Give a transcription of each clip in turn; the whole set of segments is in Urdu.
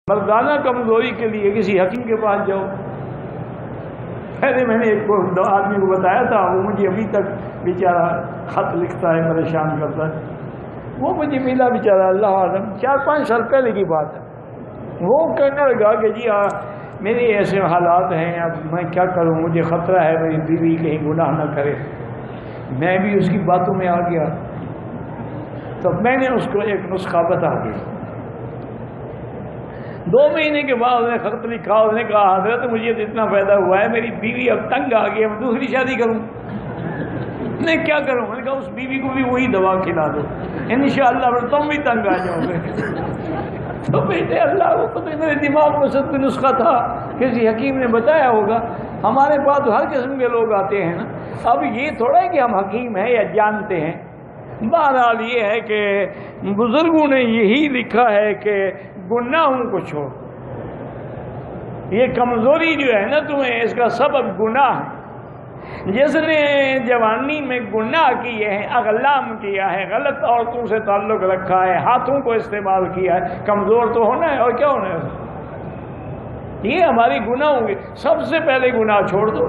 مردانہ کمزوری کے لیے کسی حکیم کے پاس جاؤ۔ پہلے میں نے ایک آدمی کو بتایا تھا، وہ مجھے ابھی تک بیچارہ خط لکھتا ہے، پریشان کرتا ہے۔ وہ مجھے ملا بیچارہ، اللہ عالم 4-5 سال پہلے کی بات ہے۔ وہ کہنے لگا کہ جی میرے ایسے حالات ہیں، اب میں کیا کروں، مجھے خطرہ ہے میری بیوی کہیں گناہ نہ کرے۔ میں بھی اس کی باتوں میں آ گیا، تو میں نے اس کو ایک نسخہ بتا دیا۔ 2 مہینے کے بعد اس نے خط لکھا، اس نے کہا حضرت مجھے تو اتنا فائدہ ہوا ہے، میری بیوی اب تنگ آ گئی، اب دوسری شادی کروں۔ میں کیا کروں؟ میں نے کہا اس بیوی کو بھی وہی دوا کھلا دو، انشاءاللہ پھر تم بھی تنگ آ جاؤ گے۔ تو بیٹے اللہ وہ تو میرے دماغ میں سب نسخہ تھا، کسی حکیم نے بتایا ہوگا۔ ہمارے پاس تو ہر قسم کے لوگ آتے ہیں نا۔ اب یہ تھوڑا ہے کہ ہم حکیم ہیں یا جانتے ہیں۔ بہرحال یہ ہے کہ بزرگوں نے یہی لکھا ہے کہ گناہوں کو چھوڑ، یہ کمزوری جو ہے نا تمہیں، اس کا سبب گناہ ہے۔ جس نے جوانی میں گناہ کیے ہیں، اغلام کیا ہے، غلط عورتوں سے تعلق رکھا ہے، ہاتھوں کو استعمال کیا ہے، کمزور تو ہونا ہے، اور کیا ہونا ہے؟ یہ ہماری گناہ ہوں گے۔ سب سے پہلے گناہ چھوڑ دو،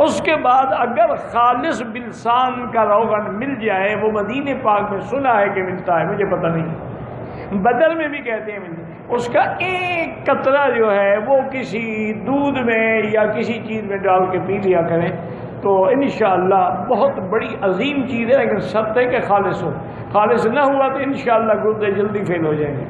اس کے بعد اگر خالص بلسان کا روغن مل جائے، وہ مدینے پاک میں سنا ہے کہ ملتا ہے، مجھے پتہ نہیں، بدر میں بھی کہتے ہیں ملتا ہے، اس کا ایک قطرہ جو ہے وہ کسی دودھ میں یا کسی چیز میں ڈال کے پی لیا کریں، تو انشاءاللہ بہت بڑی عظیم چیز ہے، لیکن شرط ہے کہ خالص ہو۔ خالص نہ ہوا تو انشاءاللہ گردے جلدی فیل ہو جائیں گے۔